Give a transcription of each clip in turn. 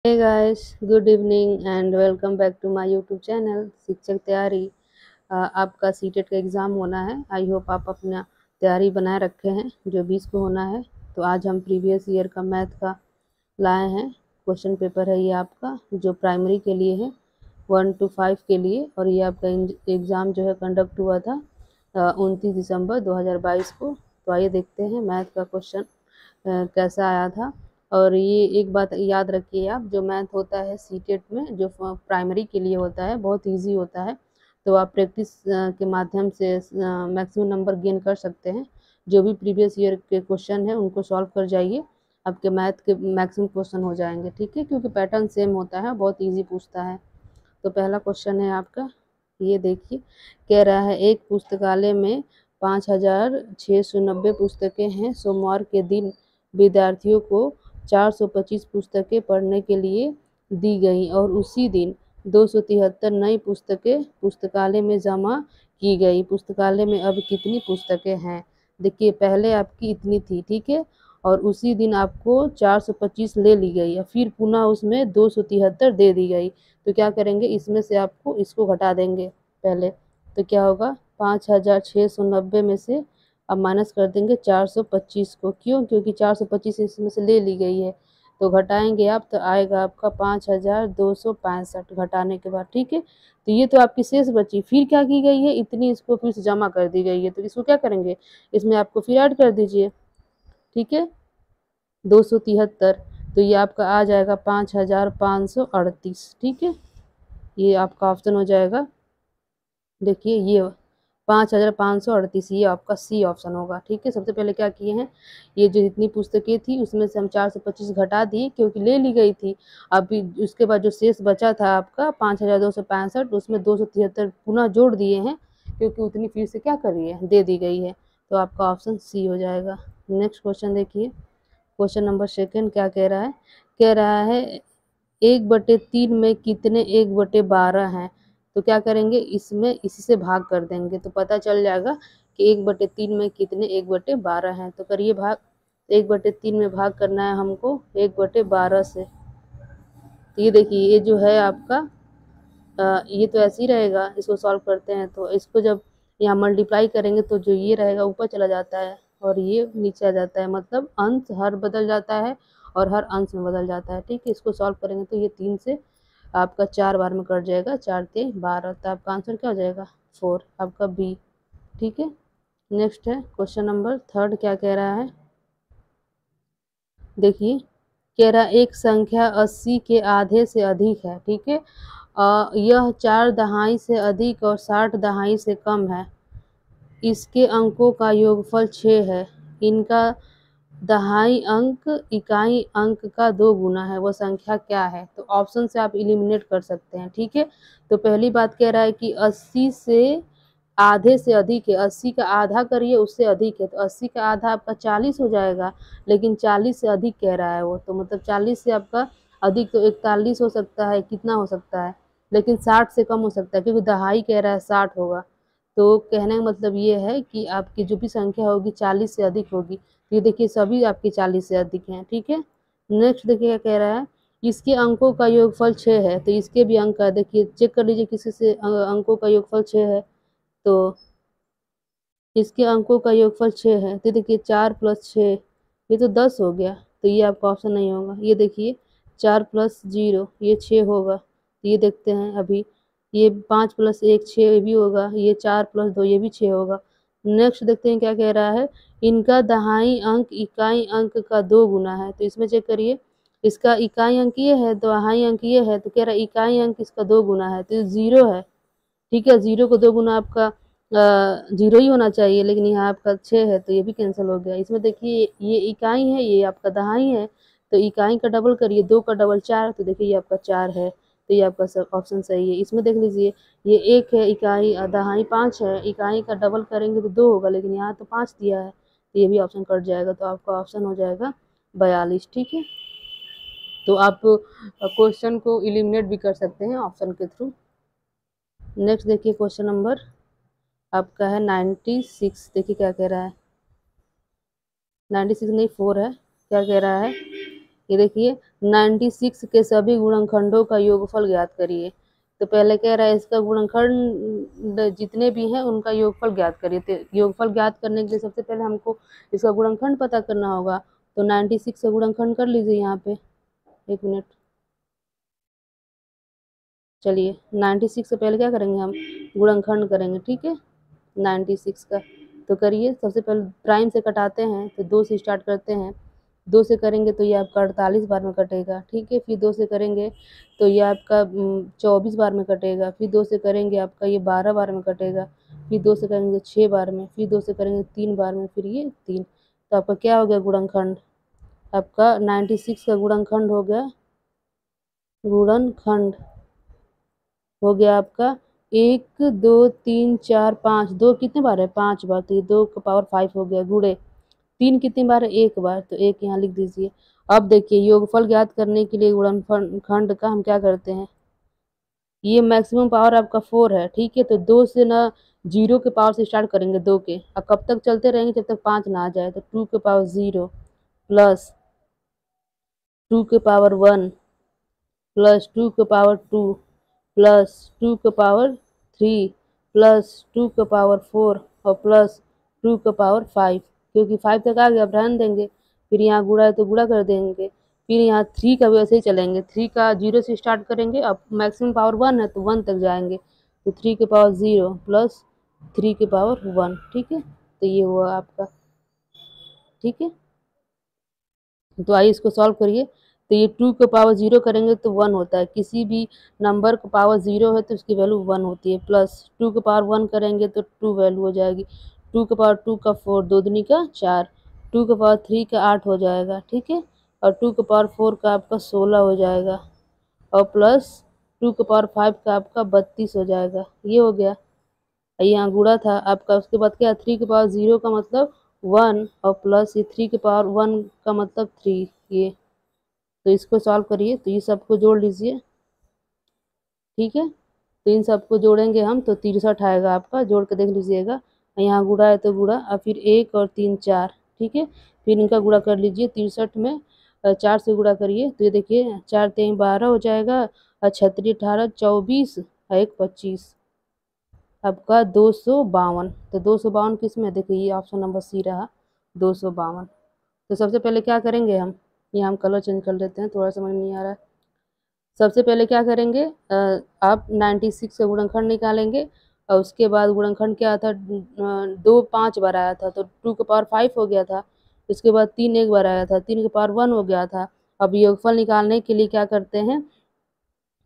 Hey guys, good evening and welcome back to my YouTube channel शिक्षक तैयारी। आपका CTET का एग्ज़ाम होना है। आई होप आप अपना तैयारी बनाए रखे हैं जो 20 को होना है। तो आज हम प्रीवियस ईयर का मैथ का लाए हैं। क्वेश्चन पेपर है ये आपका जो प्राइमरी के लिए है 1 to 5 के लिए, और ये आपका एग्ज़ाम जो है कंडक्ट हुआ था 29 दिसंबर 2022 को। तो आइए देखते हैं मैथ का क्वेश्चन कैसा आया था। और ये एक बात याद रखिए आप, जो मैथ होता है सीटेट में जो प्राइमरी के लिए होता है बहुत इजी होता है। तो आप प्रैक्टिस के माध्यम से मैक्सिमम नंबर गेन कर सकते हैं। जो भी प्रीवियस ईयर के क्वेश्चन है उनको सॉल्व कर जाइए, आपके मैथ के मैक्सिमम क्वेश्चन हो जाएंगे। ठीक है, क्योंकि पैटर्न सेम होता है, बहुत ईजी पूछता है। तो पहला क्वेश्चन है आपका, ये देखिए। कह रहा है एक पुस्तकालय में 5690 पुस्तकें हैं। सोमवार के दिन विद्यार्थियों को 425 पुस्तकें पढ़ने के लिए दी गई और उसी दिन 273 नई पुस्तकें पुस्तकालय में जमा की गई। पुस्तकालय में अब कितनी पुस्तकें हैं? देखिए, पहले आपकी इतनी थी, ठीक है, और उसी दिन आपको 425 ले ली गई और फिर पुनः उसमें 273 दे दी गई। तो क्या करेंगे, इसमें से आपको इसको घटा देंगे पहले। तो क्या होगा, 5690 में से अब माइनस कर देंगे 425 को। क्यों? क्योंकि 425 इसमें से ले ली गई है। तो घटाएंगे आप तो आएगा आपका 5265 घटाने के बाद। ठीक है, तो ये तो आपकी शेष बची। फिर क्या की गई है, इतनी इसको फिर से जमा कर दी गई है। तो इसको क्या करेंगे, इसमें आपको फिर ऐड कर दीजिए। ठीक है, 273, तो ये आपका आ जाएगा 5538। ठीक है, ये आपका ऑप्शन हो जाएगा। देखिए ये 5538, ये आपका सी ऑप्शन होगा। ठीक है, सबसे पहले क्या किए हैं, ये जो जितनी पुस्तकें थी उसमें से हम 425 घटा दिए क्योंकि ले ली गई थी। अभी उसके बाद जो शेष बचा था आपका 5265, उसमें 273 पुनः जोड़ दिए हैं क्योंकि उतनी फिर से क्या करी है, दे दी गई है। तो आपका ऑप्शन सी हो जाएगा। नेक्स्ट क्वेश्चन देखिए, क्वेश्चन नंबर सेकेंड क्या कह रहा है। कह रहा है 1/3 में कितने 1/12 हैं? तो क्या करेंगे, इसमें इसी से भाग कर देंगे तो पता चल जाएगा कि 1/3 में कितने 1/12 हैं। तो करिए भाग, 1/3 में भाग करना है हमको 1/12 से। तो ये देखिए, ये जो है आपका ये तो ऐसे ही रहेगा। इसको सॉल्व करते हैं तो इसको जब यहाँ मल्टीप्लाई करेंगे तो जो ये रहेगा ऊपर चला जाता है और ये नीचे आ जाता है, मतलब अंश हर बदल जाता है और हर अंश में बदल जाता है। ठीक है, इसको सॉल्व करेंगे तो ये 3 से आपका 4 बार में कट जाएगा, 4 3 12। तो आपका आंसर क्या हो जाएगा, 4, आपका बी। ठीक है, नेक्स्ट है क्वेश्चन नंबर थर्ड। क्या कह रहा है, देखिए। कह रहा एक संख्या 80 के आधे से अधिक है। ठीक है, यह 4 दहाई से अधिक और 60 दहाई से कम है। इसके अंकों का योगफल 6 है। इनका दहाई अंक इकाई अंक का 2 गुना है, वह संख्या क्या है? तो ऑप्शन से आप इलिमिनेट कर सकते हैं। ठीक है, तो पहली बात कह रहा है कि 80 से आधे से अधिक है। 80 का आधा करिए, उससे अधिक है, तो 80 का आधा आपका 40 हो जाएगा। लेकिन 40 से अधिक कह रहा है वो, तो मतलब 40 से आपका अधिक तो 41 हो सकता है, कितना हो सकता है, लेकिन 60 से कम हो सकता है क्योंकि दहाई कह रहा है 60 होगा। तो कहने का मतलब ये है कि आपकी जो भी संख्या होगी 40 से अधिक होगी। तो ये देखिए सभी आपके 40 से अधिक हैं। ठीक है, नेक्स्ट देखिए क्या कह रहा है, इसके अंकों का योगफल 6 है। तो इसके भी अंक है, देखिए चेक कर लीजिए किसी से अंकों का योगफल 6 है। तो इसके अंकों का योगफल 6 है, तो देखिए 4 + 6 ये तो 10 हो गया। तो ये आपका ऑप्शन नहीं होगा। ये देखिए 4 + 0 ये 6 होगा। तो ये देखते हैं अभी, ये 5 + 1 6 ये भी होगा। ये 4 + 2 ये भी 6 होगा। नेक्स्ट देखते हैं क्या कह रहा है, इनका दहाई अंक इकाई अंक का 2 गुना है। तो इसमें चेक करिए, इसका इकाई अंक ये है, दहाई अंक ये है, तो कह रहा है इकाई अंक इसका 2 गुना है, तो 0 है। ठीक है, 0 को 2 गुना आपका 0 ही होना चाहिए, लेकिन यहाँ आपका 6 है तो ये भी कैंसिल हो गया। इसमें देखिए ये इकाई है, ये आपका दहाई है, तो इकाई का डबल करिए, 2 का डबल 4, तो देखिए ये आपका 4 है। तो ये आपका सब ऑप्शन सही है। इसमें देख लीजिए, ये 1 है, इकाई दहाई 5 है, इकाई का डबल करेंगे तो 2 होगा, लेकिन यहाँ तो 5 दिया है, तो ये भी ऑप्शन कट जाएगा। तो आपका ऑप्शन हो जाएगा 42। ठीक है, तो आप क्वेश्चन को इलिमिनेट भी कर सकते हैं ऑप्शन के थ्रू। नेक्स्ट देखिए क्वेश्चन नंबर आपका है 96। देखिए क्या कह रहा है, 96 नहीं 4 है। क्या कह रहा है, ये देखिए 96 के सभी गुणनखंडों का योगफल ज्ञात करिए। तो पहले कह रहा है इसका गुणनखंड जितने भी हैं उनका योगफल ज्ञात करिए। तो योगफल ज्ञात करने के लिए सबसे पहले हमको इसका गुणनखंड पता करना होगा। तो 96 का गुणनखंड कर लीजिए यहाँ पे, 1 मिनट। चलिए 96 से पहले क्या करेंगे हम, गुणनखंड करेंगे, ठीक है। 96 का तो करिए। सबसे पहले प्राइम से कटाते हैं तो 2 से स्टार्ट करते हैं। 2 से करेंगे तो ये आपका 48 बार में कटेगा, ठीक है। फिर 2 से करेंगे तो ये आपका 24 बार में कटेगा। फिर 2 से करेंगे आपका ये 12 बार में कटेगा। फिर 2 से करेंगे 6 बार में। फिर 2 से करेंगे 3 बार में। फिर ये 3। तो आपका क्या हो गया गुणनखंड, आपका 96 का गुणनखंड हो गया, गुणनखंड हो गया आपका 1 2 3 4 5। 2 कितने बार है, 5 बार, तो ये 2 का पावर 5 हो गया। गुणे 3 कितनी बार है, 1 बार, तो 1 यहाँ लिख दीजिए। अब देखिए योगफल ज्ञात करने के लिए गुणनखंड का हम क्या करते हैं, ये मैक्सिमम पावर आपका 4 है, ठीक है। तो 2 से ना 0 के पावर से स्टार्ट करेंगे 2 के, और कब तक चलते रहेंगे जब तक 5 ना आ जाए। तो 2 के पावर 0 प्लस 2 के पावर 1 प्लस 2 के पावर 2 प्लस 2 के पावर 3 प्लस 2 के पावर 4 और प्लस 2 के पावर 5, क्योंकि 5 तक आ गया, अब रहने देंगे। फिर यहाँ गुणा है तो गुणा कर देंगे। फिर यहाँ 3 का भी वैसे ही चलेंगे, 3 का 0 से स्टार्ट करेंगे, अब मैक्सिमम पावर 1 है तो 1 तक जाएंगे। तो 3 के पावर 0 प्लस 3 के पावर 1, ठीक है। तो ये हुआ आपका, ठीक है। तो आइए इसको सॉल्व करिए। तो ये 2 के पावर 0 करेंगे तो 1 होता है, किसी भी नंबर का पावर 0 है तो उसकी वैल्यू 1 होती है। प्लस 2 के पावर 1 करेंगे तो 2 वैल्यू हो जाएगी। 2 के पावर 2 का 4, 2 दूनी का 4, 2 के पावर 3 का 8 हो जाएगा, ठीक है। और 2 के पावर 4 का आपका 16 हो जाएगा, और प्लस 2 के पावर 5 का आपका 32 हो जाएगा। ये हो गया, यहाँ गुणा था आपका। उसके बाद क्या, 3 के पावर 0 का मतलब 1, और प्लस ये 3 के पावर 1 का मतलब 3। ये तो इसको सॉल्व करिए, तो ये सबको जोड़ लीजिए, ठीक है। तो इन सबको जोड़ेंगे हम तो 63 आएगा आपका, जोड़ के देख लीजिएगा। यहाँ गुणा है तो गुणा, और फिर 1 और 3 4, ठीक है। फिर इनका गुणा कर लीजिए, 63 में 4 से गुणा करिए तो ये देखिए 4 3 12 हो जाएगा, और 36 18 24 और 1 25, आपका 252। तो 252 किस में, देखिए ये ऑप्शन नंबर सी रहा, 252। तो सबसे पहले क्या करेंगे हम, ये हम कलर चेंज कर लेते हैं, थोड़ा समझ नहीं आ रहा है। सबसे पहले क्या करेंगे, आप 96 का गुणनखंड निकालेंगे, और उसके बाद गुणनखंड क्या था, 2 5 बार आया था तो 2 के पावर 5 हो गया था। उसके बाद 3 1 बार आया था, 3 के पावर 1 हो गया था। अब योगफल निकालने के लिए क्या करते हैं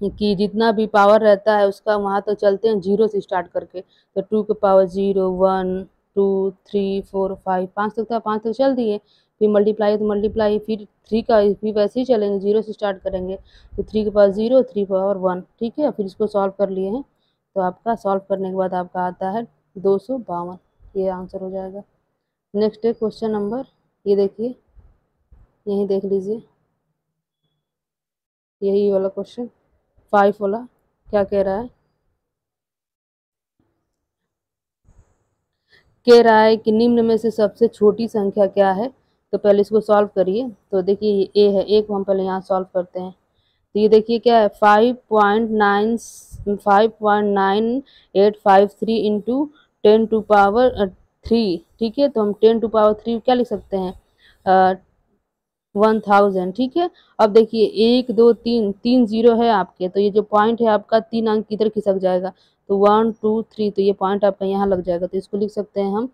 कि जितना भी पावर रहता है उसका वहाँ तो चलते हैं 0 से स्टार्ट करके। तो 2 के पावर 0 1 2 3 4 5, 5 तक था, 5 तक चल दिए। फिर मल्टीप्लाई तो मल्टीप्लाई, फिर 3 का भी वैसे ही चलेंगे, 0 से स्टार्ट करेंगे। तो 3 के पावर 0 3 पावर 1, ठीक है। फिर इसको सॉल्व कर लिए हैं, तो आपका सॉल्व करने के बाद आपका आता है 252, ये आंसर हो जाएगा। नेक्स्ट है क्वेश्चन नंबर, ये देखिए, यहीं देख लीजिए, यही वाला क्वेश्चन 5 वाला क्या कह रहा है, कह रहा है कि निम्न में से सबसे छोटी संख्या क्या है। तो पहले इसको सॉल्व करिए। तो देखिए ये ए है, ए को हम पहले यहाँ सॉल्व करते हैं। तो ये देखिए क्या है, 5.9853 इंटू 10 टू पावर 3, ठीक है। तो हम 10 टू पावर 3 क्या लिख सकते हैं, 1000, ठीक है। अब देखिए 1 2 3 3 0 है आपके, तो ये जो पॉइंट है आपका 3 अंक किधर खिसक जाएगा, तो 1 2 3, तो ये पॉइंट आपका यहाँ लग जाएगा। तो इसको लिख सकते हैं हम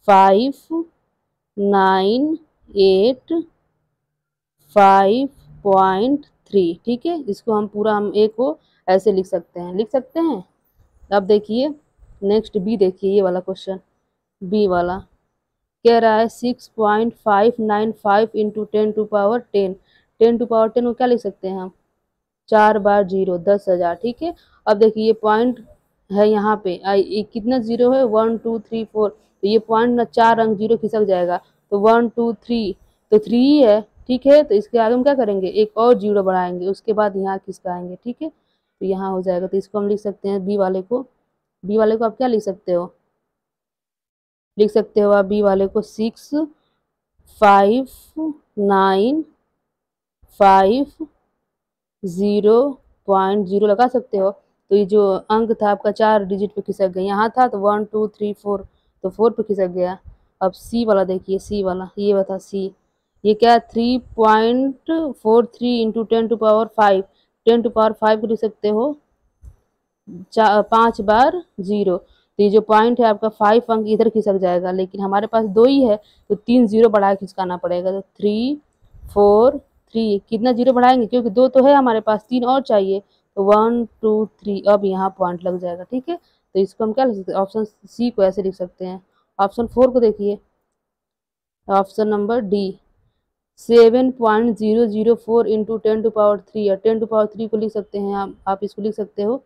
598.5.3, ठीक है। इसको हम पूरा हम ए को ऐसे लिख सकते हैं, लिख सकते हैं। अब देखिए नेक्स्ट बी, देखिए ये वाला क्वेश्चन, बी वाला कह रहा है 6.595 into 10 to power 10, 10 to power 10 को क्या लिख सकते हैं हम, 4 बार 0 10,000, ठीक है। अब देखिए ये पॉइंट है यहाँ पे, ये कितना 0 है, 1 2 3 4, तो ये पॉइंट ना 4 अंक 0 खिसक जाएगा, तो 1 2 3, तो 3 ही है, ठीक है। तो इसके आगे हम क्या करेंगे, एक और 0 बढ़ाएंगे, उसके बाद यहाँ खिसकाएंगे, ठीक है। तो यहाँ हो जाएगा। तो इसको हम लिख सकते हैं बी वाले को, बी वाले को आप क्या लिख सकते हो, लिख सकते हो आप बी वाले को 6 5 9 50.0 लगा सकते हो। तो ये जो अंक था आपका 4 डिजिट पे खिसक गया, यहाँ था तो 1 2 3 4, तो 4 पे खिसक गया। अब सी वाला देखिए, सी वाला ये बता सी, ये क्या 3.43 इंटू 10⁵, 10⁵ को लिख सकते हो 5 बार 0। तो ये जो पॉइंट है आपका 5 अंक इधर खिसक जाएगा, लेकिन हमारे पास 2 ही है तो 3 0 बढ़ा के खिसकाना पड़ेगा। तो 3 4 3, कितना 0 बढ़ाएंगे क्योंकि 2 तो है हमारे पास, 3 और चाहिए, तो 1 2 3, अब यहाँ पॉइंट लग जाएगा। ठीक है, तो इसको हम क्या लिख सकते हैं, ऑप्शन सी को ऐसे लिख सकते हैं। ऑप्शन 4 को देखिए, ऑप्शन नंबर डी 7.004 इंटू 10⁵, या 10⁵ को लिख सकते हैं आप इसको लिख सकते हो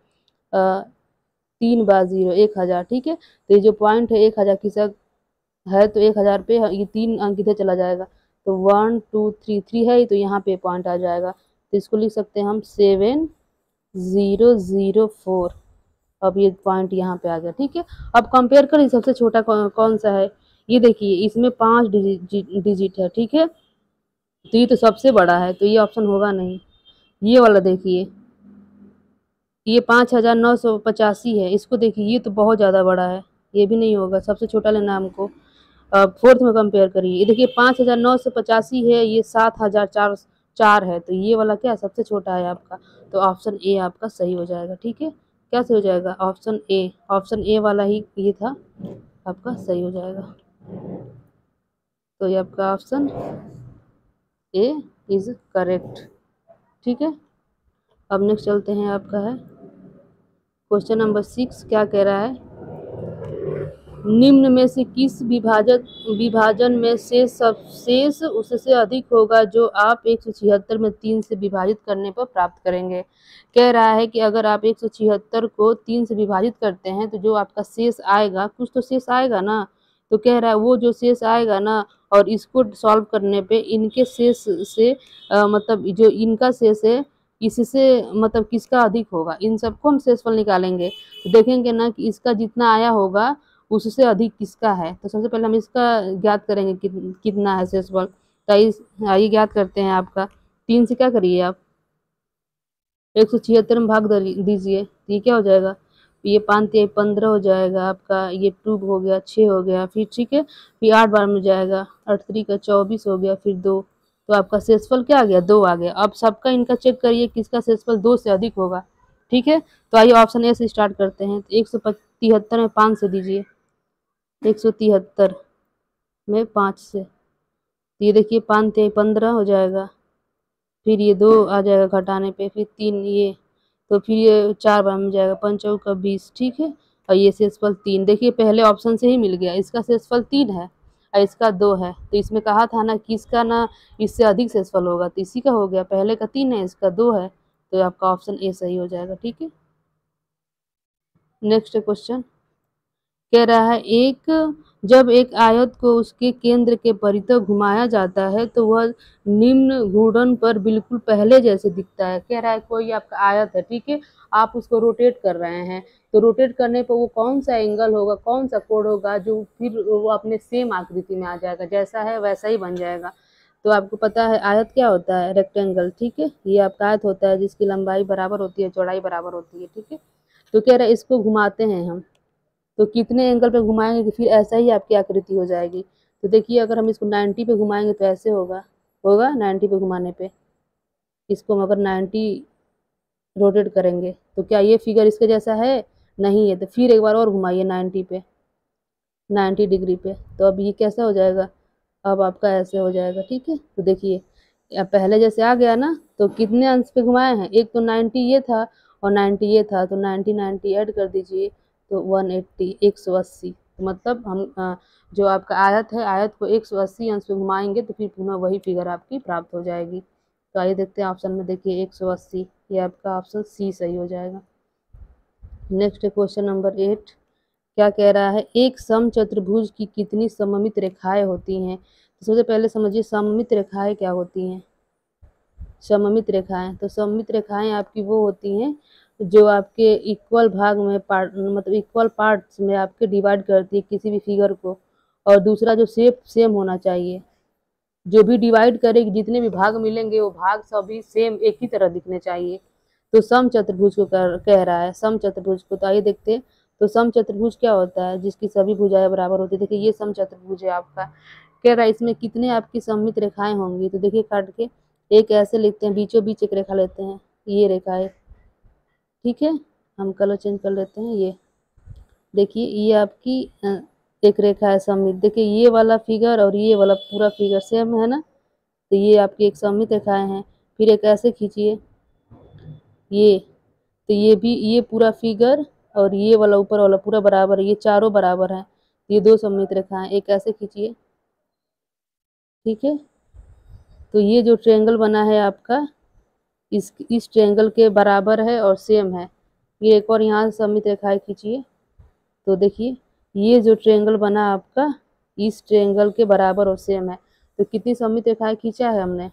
3 बार 0, 1000। ठीक है, तो ये जो पॉइंट है 1000 खिसक है, तो 1000 पे ये 3 अंक इधर चला जाएगा, तो 1 2 3 3 है तो यहाँ पे पॉइंट आ जाएगा, तो इसको लिख सकते हैं हम 7004। अब ये पॉइंट यहाँ पे आ गया। ठीक है, अब कंपेयर करें सबसे छोटा कौन सा है, ये देखिए इसमें 5 डिजिट है। ठीक है, तो ये तो सबसे बड़ा है, तो ये ऑप्शन होगा नहीं। ये वाला देखिए, ये 5985 है, इसको देखिए ये तो बहुत ज़्यादा बड़ा है, ये भी नहीं होगा, सबसे छोटा लेना हमको। फोर्थ में कंपेयर करिए, ये देखिए 5985 है, ये 7004 है, तो ये वाला क्या सबसे छोटा है आपका, तो ऑप्शन ए आपका सही हो जाएगा। ठीक है, क्या सही हो जाएगा, ऑप्शन ए वाला ही ये था आपका सही हो जाएगा। तो ये आपका ऑप्शन ए इज करेक्ट। ठीक है, अब नेक्स्ट चलते हैं, आपका है क्वेश्चन नंबर 6। क्या कह रहा है, निम्न में से किस विभाजन में शेष उससे अधिक होगा जो आप 176 में 3 से विभाजित करने पर प्राप्त करेंगे। कह रहा है कि अगर आप 176 को 3 से विभाजित करते हैं तो जो आपका शेष आएगा, कुछ तो शेष आएगा ना, तो कह रहा है वो जो शेष आएगा ना, और इसको सॉल्व करने पे इनके शेष से मतलब जो इनका शेष है इससे मतलब किसका अधिक होगा, इन सबको हम शेषफल निकालेंगे तो देखेंगे ना कि इसका जितना आया होगा उससे अधिक किसका है। तो सबसे पहले हम इसका ज्ञात करेंगे कितना है शेषफल। तो आइए ज्ञात करते हैं। आपका 3 से क्या करिए आप 176 में भाग दीजिए, तो ये क्या हो जाएगा, ये 5 15 हो जाएगा आपका, ये 2 हो गया 6 हो गया, फिर ठीक है फिर 8 बार में जाएगा, 8 3 का 24 हो गया, फिर 2, तो आपका शेषफल क्या आ गया 2 आ गया। अब सबका इनका चेक करिए किसका शेषफल 2 से अधिक होगा। ठीक है, तो आइए ऑप्शन ए से स्टार्ट करते हैं। तो 173 में 5 से दीजिए, 173 में 5 से, तो ये देखिए 5 3 15 हो जाएगा, फिर ये 2 आ जाएगा घटाने पे, फिर 3 ये, तो फिर ये 4 बार में जाएगा, 5 चौका 20। ठीक है, और ये शेषफल 3, देखिए पहले ऑप्शन से ही मिल गया, इसका शेषफल 3 है और इसका 2 है, तो इसमें कहा था ना कि इसका ना इससे अधिक शेषफल होगा, तो इसी का हो गया, पहले का 3 है इसका 2 है, तो आपका ऑप्शन ए सही हो जाएगा। ठीक है, नेक्स्ट क्वेश्चन कह रहा है जब एक आयत को उसके केंद्र के परितः घुमाया जाता है तो वह निम्न घूर्णन पर बिल्कुल पहले जैसे दिखता है। कह रहा है कोई आपका आयत है, ठीक है, आप उसको रोटेट कर रहे हैं, तो रोटेट करने पर वो कौन सा एंगल होगा, कौन सा कोण होगा जो फिर वो अपने सेम आकृति में आ जाएगा, जैसा है वैसा ही बन जाएगा। तो आपको पता है आयत क्या होता है, रेक्टेंगल। ठीक है, ये आपका आयत होता है जिसकी लंबाई बराबर होती है, चौड़ाई बराबर होती है। ठीक है, तो कह रहा है इसको घुमाते हैं हम, तो कितने एंगल पे घुमाएंगे कि फिर ऐसा ही आपकी आकृति हो जाएगी। तो देखिए अगर हम इसको 90 पे घुमाएंगे तो ऐसे होगा 90 पे घुमाने पे, इसको हम अगर 90 रोटेट करेंगे तो क्या ये फिगर इसके जैसा है, नहीं है, तो फिर एक बार और घुमाइए 90 पे, 90 डिग्री पे, तो अब ये कैसा हो जाएगा, अब आपका ऐसे हो जाएगा। ठीक है, तो देखिए अब पहले जैसे आ गया ना, तो कितने अंश पे घुमाए हैं, एक तो 90 ये था और 90 ये था, तो 90 90 ऐड कर दीजिए तो 180 180, तो मतलब हम जो आपका आयत है, आयत को 180 अंश पे घुमाएंगे तो फिर पुनः वही फिगर आपकी प्राप्त हो जाएगी। तो आइए देखते हैं ऑप्शन में, देखिए 180, ये आपका ऑप्शन सी सही हो जाएगा। नेक्स्ट क्वेश्चन नंबर 8 क्या कह रहा है, एक समचतुर्भुज की कितनी सममित रेखाएं होती हैं। तो सबसे पहले समझिए सममित रेखाएं क्या होती हैं। सममित रेखाएं, तो सममित रेखाएं आपकी वो होती हैं जो आपके इक्वल भाग में मतलब इक्वल पार्ट्स में आपके डिवाइड करती है किसी भी फिगर को, और दूसरा जो शेप सेम होना चाहिए, जो भी डिवाइड करेगी, जितने भी भाग मिलेंगे वो भाग सभी सेम एक ही तरह दिखने चाहिए। तो सम चतुर्भुज को कह रहा है, सम चतुर्भुज को। तो आइए देखते हैं, तो सम चतुर्भुज क्या होता है, जिसकी सभी भुजाएं बराबर होती है। देखिए ये सम चतुर्भुज है आपका। कह रहा है इसमें कितने आपकी सममित रेखाएं होंगी। तो देखिए काट के एक ऐसे लिखते हैं, बीचों बीच एक रेखा लेते हैं, ये रेखा है, ठीक है। हम कलर चेंज कर लेते हैं। ये देखिए ये आपकी एक रेखा है सममित। देखिए ये वाला फिगर और ये वाला पूरा फिगर सेम है ना, तो ये आपकी एक सममित रेखाएं हैं। फिर एक ऐसे खींचिए, ये, तो ये भी, ये पूरा फिगर और ये वाला ऊपर वाला पूरा बराबर है, ये चारों बराबर हैं। ये दो सममित रेखाएं, एक ऐसे खींचिए, ठीक है। तो ये जो ट्रायंगल बना है आपका, इस ट्रायंगल के बराबर है और सेम है। ये एक और यहाँ सममित रेखाएं खींचिए, तो देखिए ये जो ट्रायंगल बना आपका इस ट्रायंगल के बराबर और सेम है। तो कितनी सममित रेखाएं खींचा है हमने,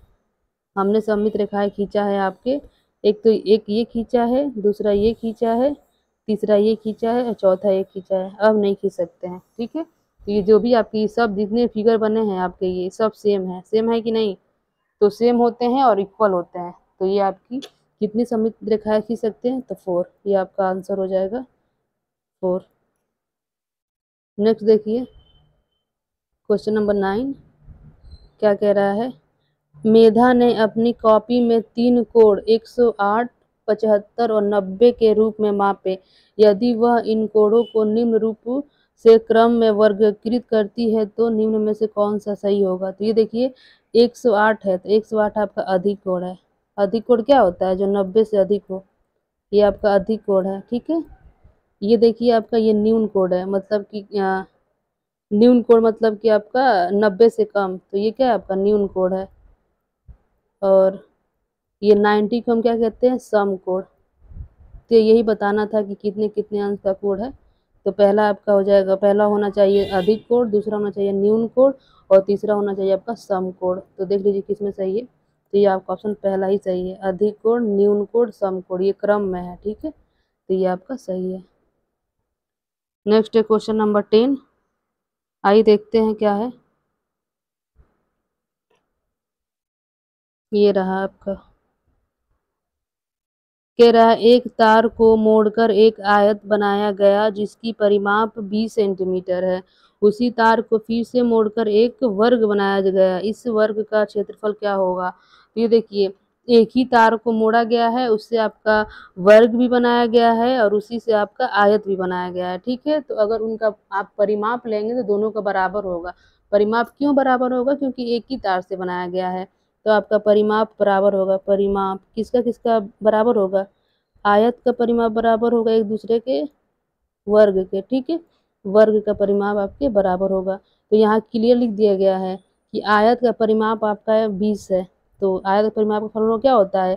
हमने सममित रेखाएं खींचा है आपके, एक तो एक ये खींचा है, दूसरा ये खींचा है, तीसरा ये खींचा है और चौथा ये खींचा है। अब नहीं खींच सकते हैं, ठीक है। तो ये जो भी आपकी सब जितने फिगर बने हैं आपके, ये सब सेम है कि नहीं, तो सेम होते हैं और इक्वल होते हैं। तो ये आपकी कितनी सममित रेखाएं खींच सकते हैं, तो 4, ये आपका आंसर हो जाएगा 4। नेक्स्ट देखिए क्वेश्चन नंबर 9 क्या कह रहा है। मेधा ने अपनी कॉपी में 3 कोण 108, 75 और 90 के रूप में मापे। यदि वह इन कोणों को निम्न रूप से क्रम में वर्गीकृत करती है तो निम्न में से कौन सा सही होगा। तो ये देखिए 108 है, तो 108 आपका अधिक कोण है। अधिक कोण क्या होता है, जो 90 से अधिक हो, ये आपका अधिक कोण है, ठीक है। ये देखिए आपका ये न्यून कोण है, मतलब कि न्यून कोण मतलब कि आपका 90 से कम, तो ये क्या है आपका न्यून कोण है। और ये 90 को हम क्या कहते हैं, सम कोण। तो यही बताना था कि कितने कितने अंश का कोण है। तो पहला आपका हो जाएगा, पहला होना चाहिए अधिक कोण, दूसरा होना चाहिए न्यून कोण और तीसरा होना चाहिए आपका सम कोण। तो देख लीजिए किसमें सही है। तो ये आपका ऑप्शन पहला ही सही है, अधिक कोण, न्यून कोण, सम कोण, ये क्रम में है, ठीक है। तो ये आपका सही है। नेक्स्ट है क्वेश्चन नंबर 10, आइए देखते हैं क्या है। ये रहा आपका, कह रहा है एक तार को मोड़कर एक आयत बनाया गया जिसकी परिमाप 20 सेंटीमीटर है। उसी तार को फिर से मोड़कर एक वर्ग बनाया गया, इस वर्ग का क्षेत्रफल क्या होगा। तो ये देखिए एक ही तार को मोड़ा गया है, उससे आपका वर्ग भी बनाया गया है और उसी से आपका आयत भी बनाया गया है, ठीक है। तो अगर उनका आप परिमाप लेंगे तो दोनों का बराबर होगा। परिमाप क्यों बराबर होगा, क्योंकि एक ही तार से बनाया गया है, तो आपका परिमाप बराबर होगा। परिमाप किसका किसका बराबर होगा, आयत का परिमाप बराबर होगा एक दूसरे के वर्ग के, ठीक है। वर्ग का परिमाप आपके बराबर होगा। तो यहाँ क्लियर लिख दिया गया है कि आयत का परिमाप आपका 20 है। तो आयत का परिमाप का फॉर्मूला क्या होता है,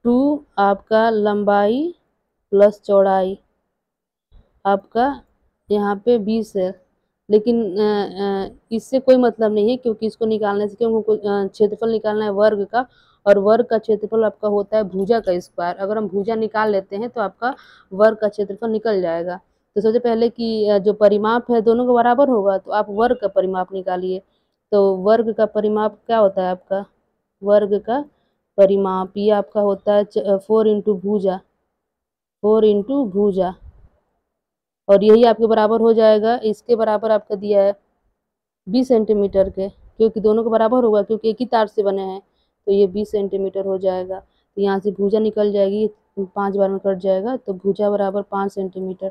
2 आपका लंबाई प्लस चौड़ाई, आपका यहाँ पे 20 है। लेकिन इससे कोई मतलब नहीं है, क्योंकि इसको निकालने से, क्योंकि क्षेत्रफल निकालना है वर्ग का, और वर्ग का क्षेत्रफल आपका होता है भुजा का स्क्वायर। अगर हम भुजा निकाल लेते हैं तो आपका वर्ग का क्षेत्रफल निकल जाएगा। तो सबसे पहले कि जो परिमाप है दोनों का बराबर होगा, तो आप वर्ग का परिमाप निकालिए। तो वर्ग का परिमाप क्या होता है आपका, वर्ग का परिमाप ये आपका होता है 4 इंटू भुजा, 4 इंटू भुजा, और यही आपके बराबर हो जाएगा, इसके बराबर आपका दिया है 20 सेंटीमीटर के, क्योंकि दोनों के बराबर होगा, क्योंकि एक ही तार से बने हैं। तो ये 20 सेंटीमीटर हो जाएगा। तो यहाँ से भुजा निकल जाएगी, 5 बार में कट जाएगा, तो भुजा बराबर 5 सेंटीमीटर,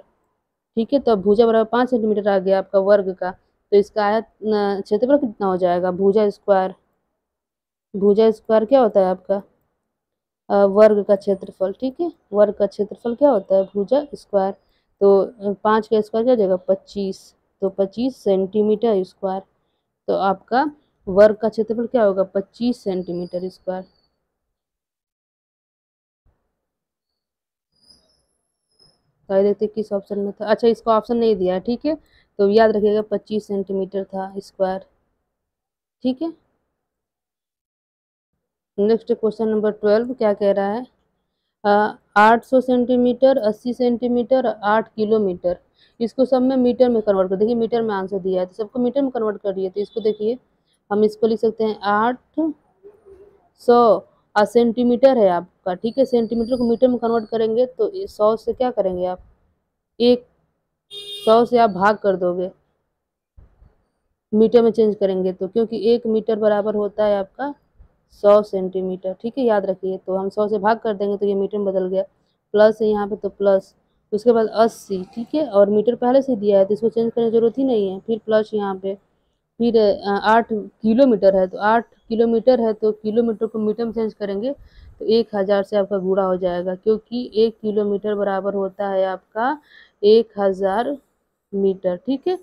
ठीक है। तो अब भुजा बराबर 5 सेंटीमीटर आ गया आपका वर्ग का। तो इसका आयत क्षेत्रफल कितना हो जाएगा, भुजा स्क्वायर। भुजा स्क्वायर क्या होता है आपका, वर्ग का क्षेत्रफल, ठीक है। वर्ग का क्षेत्रफल क्या होता है, भुजा स्क्वायर। तो 5 का स्क्वायर क्या हो जाएगा, 25, तो 25 सेंटीमीटर स्क्वायर। तो आपका वर्ग का क्षेत्रफल क्या होगा, 25 सेंटीमीटर स्क्वायर। तो देखते किस ऑप्शन में था, अच्छा इसका ऑप्शन नहीं दिया है, ठीक है। तो याद रखिएगा 25 सेंटीमीटर था स्क्वायर, ठीक है। नेक्स्ट क्वेश्चन नंबर 12 क्या कह रहा है, 800 सेंटीमीटर, 80 सेंटीमीटर, 8 किलोमीटर, इसको सब में मीटर में कन्वर्ट कर, देखिए मीटर में आंसर दिया है तो सबको मीटर में कन्वर्ट कर दिए। तो इसको देखिए हम इसको लिख सकते हैं 800 सेंटीमीटर है आपका, ठीक है। सेंटीमीटर को मीटर में कन्वर्ट करेंगे तो 100 से क्या करेंगे आप, एक 100 से आप भाग कर दोगे, मीटर में चेंज करेंगे तो, क्योंकि 1 मीटर बराबर होता है आपका 100 सेंटीमीटर, ठीक है, याद रखिए। तो हम 100 से भाग कर देंगे तो ये मीटर में बदल गया, प्लस है यहाँ पे तो प्लस, उसके बाद 80, ठीक है, और मीटर पहले से दिया है तो इसको चेंज करने की जरूरत ही नहीं है, फिर प्लस यहाँ पे, फिर 8 किलोमीटर है तो 8 किलोमीटर है तो किलोमीटर को मीटर में चेंज करेंगे तो 1000 से आपका गुणा हो जाएगा, क्योंकि 1 किलोमीटर बराबर होता है आपका 1000 मीटर, ठीक है।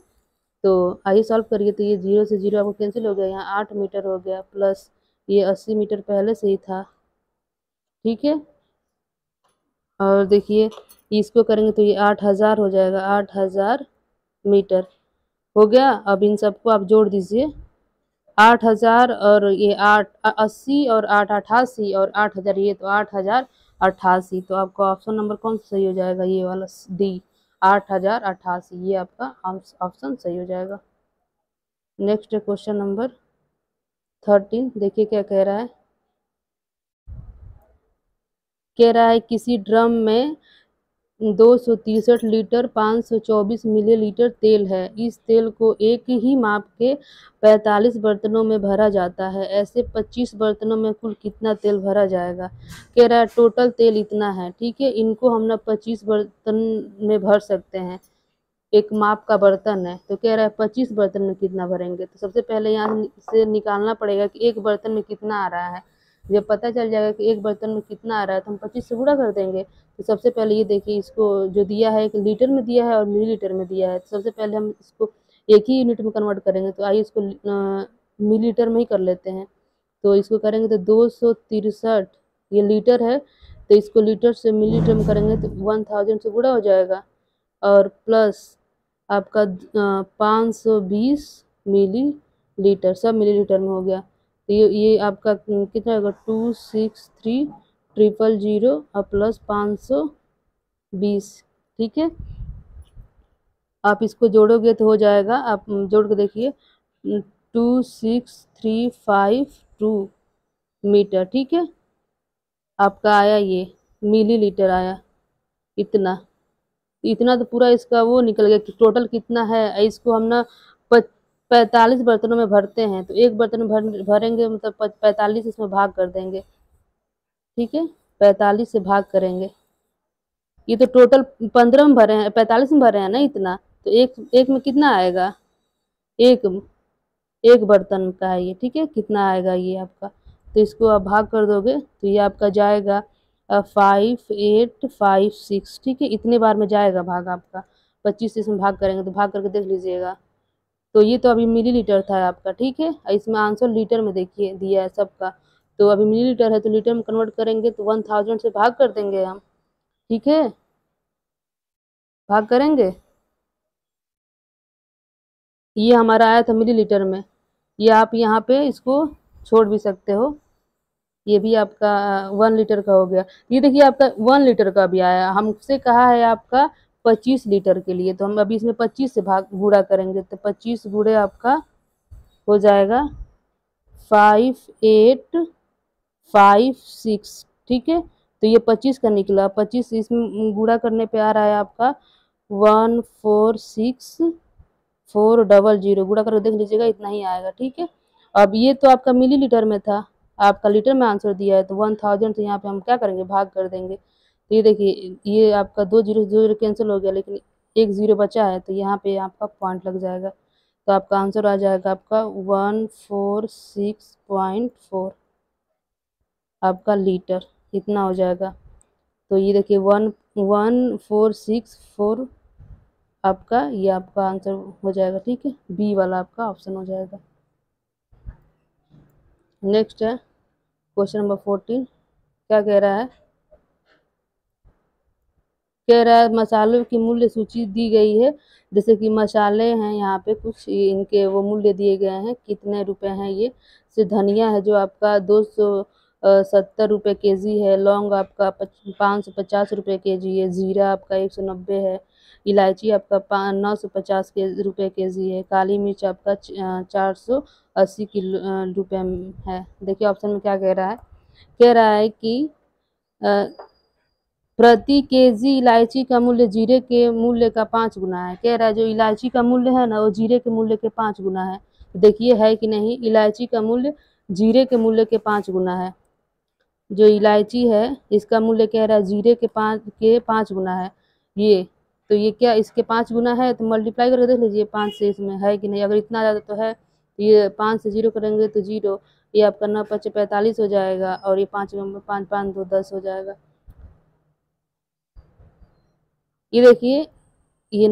तो आइए सॉल्व करिए, तो ये 0 से 0 आपको कैंसिल हो गया, यहाँ 8 मीटर हो गया, प्लस ये 80 मीटर पहले से ही था, ठीक है। और देखिए इसको करेंगे तो ये 8000 हो जाएगा, 8000 मीटर हो गया। अब इन सबको आप जोड़ दीजिए, 8000 और ये 80 और 88 और 8000, ये तो 8088, तो आपका ऑप्शन नंबर कौन सा सही हो जाएगा, ये वाला डी, 8088, ये आपका ऑप्शन सही हो जाएगा। नेक्स्ट क्वेश्चन नंबर 13, देखिए क्या कह रहा है। कह रहा है किसी ड्रम में 263 लीटर 524 मिलीलीटर तेल है, इस तेल को एक ही माप के 45 बर्तनों में भरा जाता है, ऐसे 25 बर्तनों में कुल कितना तेल भरा जाएगा। कह रहा है टोटल तेल इतना है, ठीक है, इनको हम ना 25 बर्तन में भर सकते हैं, एक माप का बर्तन है, तो कह रहा है 25 बर्तन में कितना भरेंगे। तो सबसे पहले यहाँ से निकालना पड़ेगा कि एक बर्तन में कितना आ रहा है। जब पता चल जाएगा कि एक बर्तन में कितना आ रहा है तो हम 25 से गुणा कर देंगे। तो सबसे पहले ये देखिए, इसको जो दिया है एक लीटर में दिया है और मिलीलीटर में दिया है, तो सबसे पहले हम इसको एक ही यूनिट में कन्वर्ट करेंगे, तो आइए इसको मिलीलीटर में ही कर लेते हैं। तो इसको करेंगे तो 263, ये लीटर है तो इसको लीटर से मिलीलीटर में करेंगे तो 1000 से गुणा हो जाएगा, और प्लस आपका 520 मिलीलीटर, सब मिलीलीटर में हो गया। तो ये आपका कितना होगा, 263000 और प्लस 520, ठीक है। आप इसको जोड़ोगे तो हो जाएगा, आप जोड़ के देखिए, 26352 मीटर, ठीक है, आपका आया ये मिलीलीटर आया, इतना इतना तो पूरा इसका वो निकल गया कि टोटल कितना है। इसको हम ना 45 बर्तनों में भरते हैं, तो एक बर्तन में भरेंगे मतलब 45 इसमें भाग कर देंगे, ठीक है, 45 से भाग करेंगे। ये तो टोटल 15 में भरे हैं, 45 में भरे हैं ना इतना, तो एक एक में कितना आएगा, एक एक बर्तन का है ये, ठीक है, कितना आएगा ये आपका। तो इसको आप भाग कर दोगे तो ये आपका जाएगा 5856, ठीक है, इतने बार में जाएगा भाग आपका। 25 से इसमें भाग करेंगे तो भाग करके देख लीजिएगा। तो ये तो अभी मिलीलीटर था आपका, ठीक है, इसमें आंसर लीटर में देखिए दिया है सबका, तो अभी मिलीलीटर है तो लीटर में कन्वर्ट करेंगे तो 1000 से भाग कर देंगे हम, ठीक है, भाग करेंगे। ये हमारा आया था मिलीलीटर में, ये आप यहाँ पे इसको छोड़ भी सकते हो, ये भी आपका 1 लीटर का हो गया। ये देखिए आपका 1 लीटर का भी आया, हमसे कहा है आपका 25 लीटर के लिए, तो हम अभी इसमें 25 से भाग गुणा करेंगे, तो 25 गुणे आपका हो जाएगा 5856, ठीक है। तो ये 25 का निकला, 25 इसमें गुणा करने पे आ रहा है आपका 146400, गुणा करके देख लीजिएगा, इतना ही आएगा, ठीक है। अब ये तो आपका मिलीलीटर में था, आपका लीटर में आंसर दिया है, तो 1000 से यहाँ पे हम क्या करेंगे, भाग कर देंगे। तो ये देखिए, ये आपका 2 जीरो 0 कैंसिल हो गया, लेकिन एक जीरो बचा है, तो यहाँ पे आपका पॉइंट लग जाएगा, तो आपका आंसर आ जाएगा आपका 146.4 आपका लीटर, इतना हो जाएगा। तो ये देखिए 11464 आपका, ये आपका आंसर हो जाएगा, ठीक है, बी वाला आपका ऑप्शन हो जाएगा। नेक्स्ट है क्वेश्चन नंबर 14, क्या कह रहा है। कह रहा है मसालों की मूल्य सूची दी गई है, जैसे कि मसाले हैं यहाँ पे कुछ, इनके वो मूल्य दिए गए हैं, कितने रुपए हैं ये। से धनिया है जो आपका ₹70 kg है, लौंग आपका 550 रुपये kg है, जीरा आपका 190 है, इलायची आपका 950 रुपये kg है, काली मिर्च आपका 480 रुपये है। देखिए ऑप्शन में क्या कह रहा है कि प्रति केजी इलायची का मूल्य जीरे के मूल्य का 5 गुना है। कह रहा है जो इलायची का मूल्य है ना वो जीरे के मूल्य के 5 गुना है। देखिए है कि नहीं, इलायची का मूल्य जीरे के मूल्य के 5 गुना है। जो इलायची है इसका मूल्य कह रहा है जीरे के 5 गुना है। ये तो ये क्या इसके 5 गुना है, तो मल्टीप्लाई करके देख लीजिए 5 से, इसमें है कि नहीं। अगर इतना ज़्यादा तो है तो ये 5 से 0 करेंगे तो 0, ये आपका 9 5 45 हो जाएगा, और ये 5 5 5 2 10 हो जाएगा। ये देखिए ये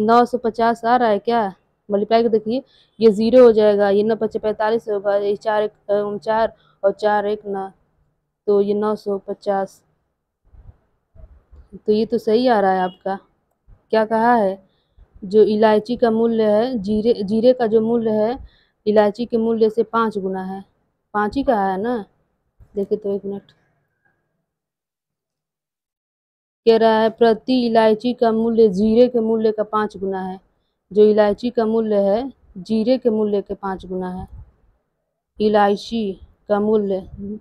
950 आ रहा है क्या, मल्टीप्लाई कर देखिए, ये 0 हो जाएगा, ये 9 5 45 होगा, ये 4 4 और 4 1 9, तो ये 950। तो ये तो सही आ रहा है आपका। क्या कहा है, जो इलायची का मूल्य है, जीरे का जो मूल्य है इलायची के मूल्य से 5 गुना है। 5 ही कहा है ना। देखिए तो 1 मिनट, कह रहा है प्रति इलायची का मूल्य जीरे के मूल्य का 5 गुना है। जो इलायची का मूल्य है जीरे के मूल्य के 5 गुना है। इलायची का मूल्य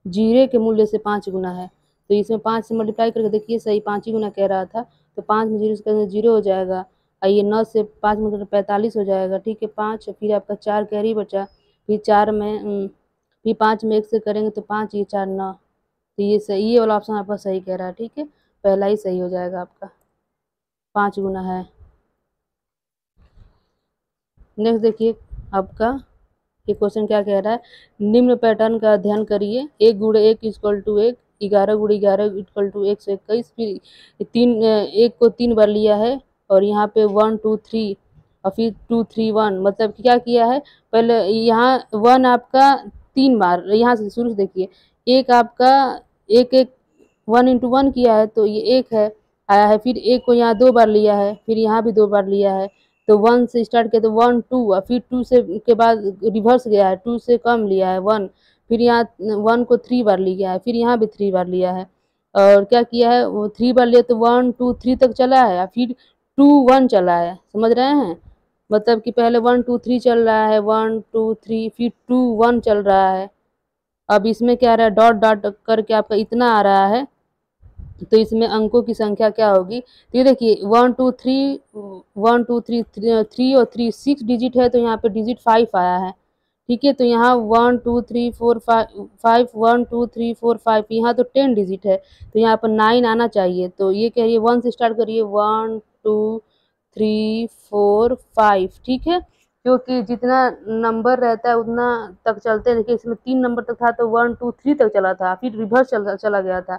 जीरे के मूल्य से 5 गुना है, तो इसमें 5 से मल्टीप्लाई करके देखिए, सही 5 ही गुना कह रहा था, तो 5 में 0 से 0 हो जाएगा, और ये 9 से 5 में 45 हो जाएगा। ठीक है, 5 फिर आपका 4 कैरी बचा, फिर 4 में फिर 5 में 1 से करेंगे तो 5 ये 4 9, तो ये सही, ये वाला ऑप्शन आपका सही कह रहा है। ठीक है, पहला ही सही हो जाएगा आपका, 5 गुना है। नेक्स्ट देखिए आपका ये क्वेश्चन क्या कह रहा है, निम्न पैटर्न का अध्ययन करिए, 1 × 1 = 1, 11 × 11 = 121, फिर 1 को 3 बार लिया है, और यहाँ पे 1 2 3 और फिर 2 3 1, मतलब क्या किया है, पहले यहाँ 1 आपका 3 बार, यहाँ से शुरू से देखिए, एक आपका एक एक 1 × 1 किया है तो ये 1 है आया है, फिर 1 को यहाँ 2 बार लिया है, फिर यहाँ भी 2 बार लिया है, तो 1 से स्टार्ट किया तो 1 2, और फिर 2 से के बाद रिवर्स गया है, 2 से कम लिया है 1, फिर यहाँ 1 को 3 बार लिया है, फिर यहाँ भी 3 बार लिया है, और क्या किया है वो 3 बार लिया तो 1 2 3 तक चला है, फिर 2 1 चला है, समझ रहे हैं, मतलब कि पहले 1 2 3 चल रहा है, 1 2 3 फिर 2 1 चल रहा है। अब इसमें क्या आ रहा है, डॉट डॉट करके आपका इतना आ रहा है, तो इसमें अंकों की संख्या क्या होगी, तो ये देखिए 1 2 3 1 2 3 3 और 3 6 डिजिट है, तो यहाँ पे डिजिट 5 आया है। ठीक है, तो यहाँ 1 2 3 4 5 1 2 3 4 5, यहाँ तो 10 डिजिट है, तो यहाँ पर 9 आना चाहिए, तो ये कह रही है 1 से स्टार्ट करिए, 1 2 3 4 5। ठीक है, क्योंकि जितना नंबर रहता है उतना तक चलते हैं, देखिए इसमें 3 नंबर तक था तो 1 2 3 तक चला था, फिर रिवर्स चला गया था,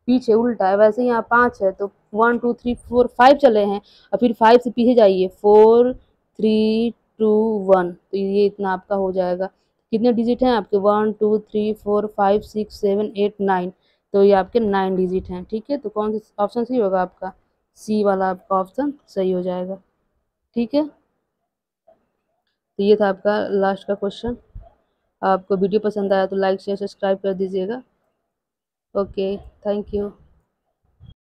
पीछे उल्टा है, वैसे यहाँ 5 है तो 1 2 3 4 5 चले हैं, और फिर 5 से पीछे जाइए 4 3 2 1, तो ये इतना आपका हो जाएगा। कितने डिजिट हैं आपके, 1 2 3 4 5 6 7 8 9, तो ये आपके 9 डिजिट हैं। ठीक है, तो कौन सा ऑप्शन सही होगा आपका, सी वाला आपका ऑप्शन सही हो जाएगा। ठीक है, तो ये था आपका लास्ट का क्वेश्चन। आपको वीडियो पसंद आया तो लाइक शेयर सब्सक्राइब कर दीजिएगा। Okay, thank you.